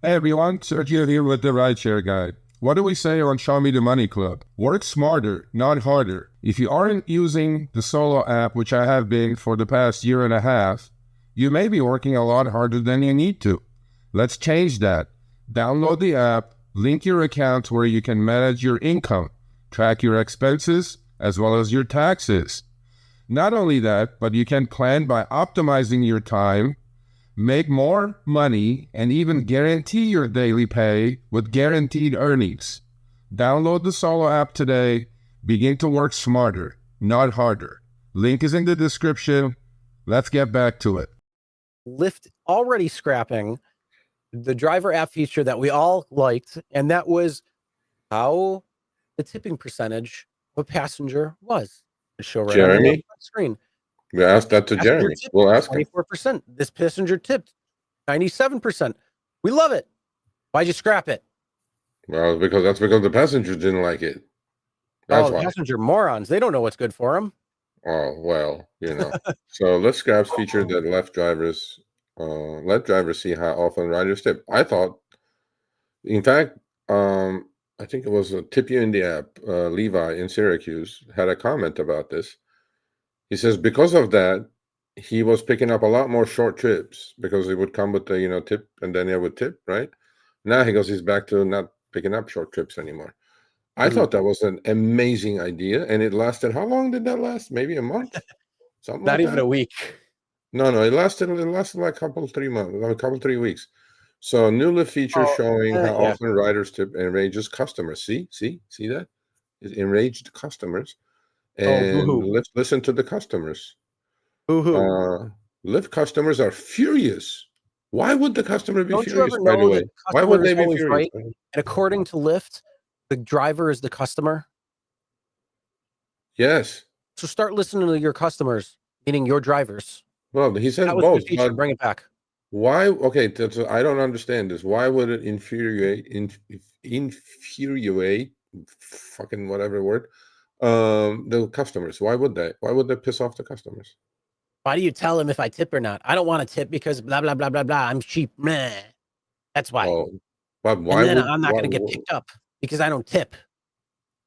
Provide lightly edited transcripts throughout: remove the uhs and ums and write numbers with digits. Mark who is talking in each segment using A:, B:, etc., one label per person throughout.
A: Hey everyone, Sergio here with the Rideshare Guide. What do we say on Show Me the Money Club? Work smarter, not harder. If you aren't using the Solo app, which I have been for the past year and a half, you may be working a lot harder than you need to. Let's change that. Download the app, link your account where you can manage your income, track your expenses, as well as your taxes. Not only that, but you can plan by optimizing your time, make more money, and even guarantee your daily pay with guaranteed earnings. Download the Solo app today. Begin to work smarter, not harder. Link is in the description. Let's get back to it.
B: Lyft already scrapping the driver app feature that we all liked, and that was how the tipping percentage of a passenger was. The show right
C: Jeremy?
B: on the screen.
C: We asked that to Jeremy. We'll ask him.
B: 24%. This passenger tipped 97%. We love it. Why'd you scrap it?
C: Well, that's because the passengers didn't like it. That's why.
B: Passenger morons. They don't know what's good for them.
C: Oh, well, So Lyft scraps feature that let drivers see how often riders tip. I thought, in fact, I think it was a Tip You in the app. Levi in Syracuse had a comment about this. He says because of that, he was picking up a lot more short trips because it would come with the tip, and then it would tip, right? Now he goes, he's back to not picking up short trips anymore. I thought that was an amazing idea, and it lasted. How long did that last? Maybe a month? Something
B: Not
C: like
B: even
C: that?
B: a week.
C: No, it lasted like a couple 3 weeks. So new Lyft feature showing how often riders tip enrages customers. See that? It enraged customers. And listen to the customers. Lyft customers are furious. Why would the customer be furious, by the way? Why would they be furious?
B: Right? And according to Lyft, the driver is the customer.
C: Yes.
B: So start listening to your customers, meaning your drivers.
C: Well, he says
B: both. Bring it back.
C: Why? Okay, I don't understand this. Why would it infuriate, fucking whatever word, the customers? Why would they piss off the customers?
B: Why do you tell them if I tip or not? I don't want to tip because blah blah blah blah blah. I'm cheap. Meh. That's why.
C: Oh, but why?
B: And then I'm not going to get picked up because I don't tip.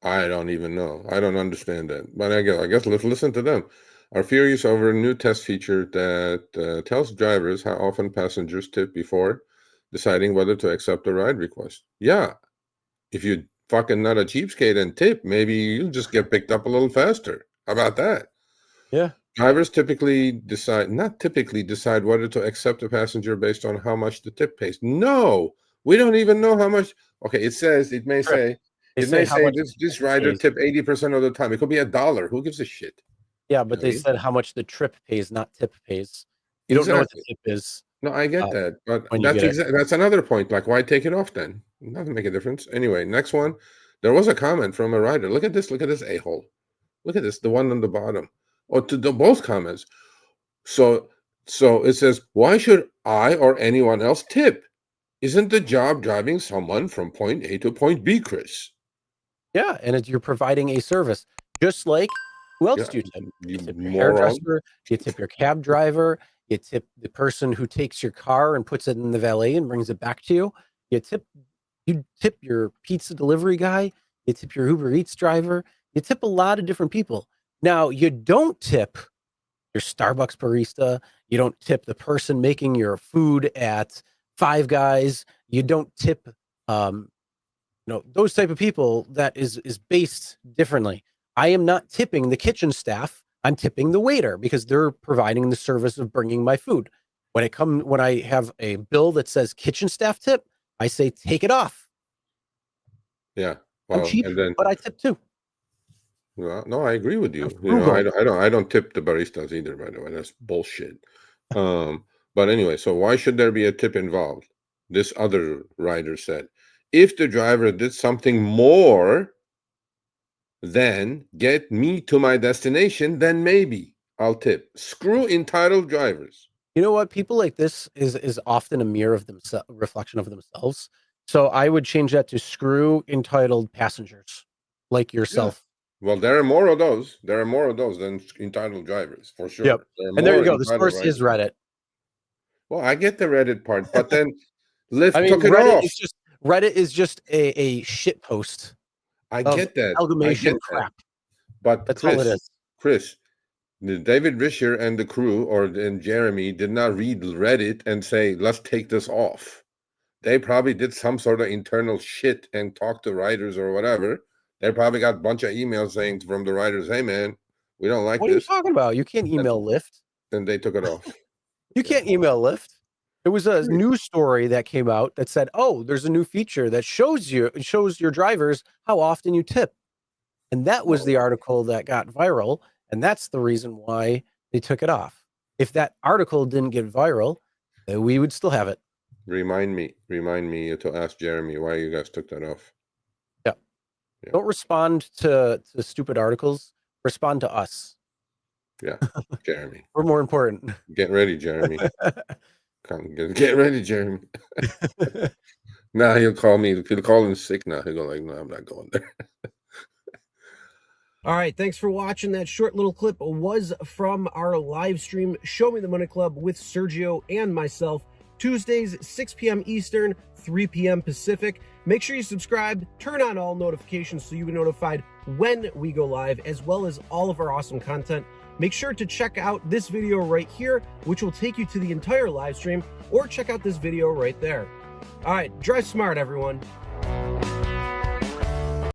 C: I don't even know. I don't understand that. But I guess let's listen to them. Are furious over a new test feature that tells drivers how often passengers tip before deciding whether to accept a ride request. Yeah, if you're fucking not a cheapskate and tip, maybe you'll just get picked up a little faster. How about that?
B: Yeah.
C: Drivers not typically decide whether to accept a passenger based on how much the tip pays. No, we don't even know how much. Okay, it may say this rider tip 80% of the time. It could be $1. Who gives a shit?
B: Yeah, but they said how much the trip pays, not tip pays. You don't know what the tip is.
C: No, I get that, but that's another point. Like, why take it off then? It doesn't make a difference. Anyway, next one. There was a comment from a rider. Look at this a-hole. Look at this, the one on the bottom. Or to both comments. So it says, why should I or anyone else tip? Isn't the job driving someone from point A to point B, Chris?
B: Yeah, and you're providing a service. Just like, who else do you tip? You tip your hairdresser, you tip your cab driver, you tip the person who takes your car and puts it in the valet and brings it back to you. You tip your pizza delivery guy, you tip your Uber Eats driver, you tip a lot of different people. Now, you don't tip your Starbucks barista, you don't tip the person making your food at Five Guys, you don't tip those type of people. That is based differently. I am not tipping the kitchen staff. I'm tipping the waiter because they're providing the service of bringing my food. When I have a bill that says kitchen staff tip, I say take it off.
C: Yeah,
B: I'm cheap, but I tip too.
C: Well, no, I agree with you. I don't tip the baristas either. By the way, that's bullshit. But anyway, so why should there be a tip involved? This other writer said, if the driver did something more than get me to my destination, then maybe I'll tip. Screw entitled drivers.
B: You know what? People like this is often a mirror of themselves, reflection of themselves. So I would change that to screw entitled passengers like yourself.
C: Yeah. Well, there are more of those. There are more of those than entitled drivers, for sure.
B: Yep. And there you go. The source is Reddit.
C: Well, I get the Reddit part, but then Lyft
B: I mean,
C: took it off.
B: Reddit is just a shit post.
C: I get that.
B: Amalgamation crap.
C: But
B: that's all it is.
C: Chris, David Risher and the crew and Jeremy did not read Reddit and say, let's take this off. They probably did some sort of internal shit and talked to writers or whatever. They probably got a bunch of emails saying from the writers, hey man, we don't like this.
B: What are you talking about? You can't email Lyft.
C: And they took it off.
B: You can't email Lyft. There was a news story that came out that said, oh, there's a new feature that shows your drivers how often you tip. And that was the article that got viral. And that's the reason why they took it off. If that article didn't get viral, we would still have it.
C: Remind me to ask Jeremy why you guys took that off.
B: Yeah. Don't respond to stupid articles. Respond to us.
C: Yeah, Jeremy.
B: We're more important.
C: Get ready, Jeremy. Get ready, Jeremy. Now he'll call me. If he'll call him sick now, he'll go like, no, I'm not going there.
D: All right, thanks for watching. That short little clip was from our live stream, Show Me the Money Club with Sergio and myself, Tuesdays, 6 p.m. Eastern, 3 p.m. Pacific. Make sure you subscribe, turn on all notifications so you'll be notified when we go live, as well as all of our awesome content. Make sure to check out this video right here, which will take you to the entire live stream, or check out this video right there. All right, drive smart, everyone.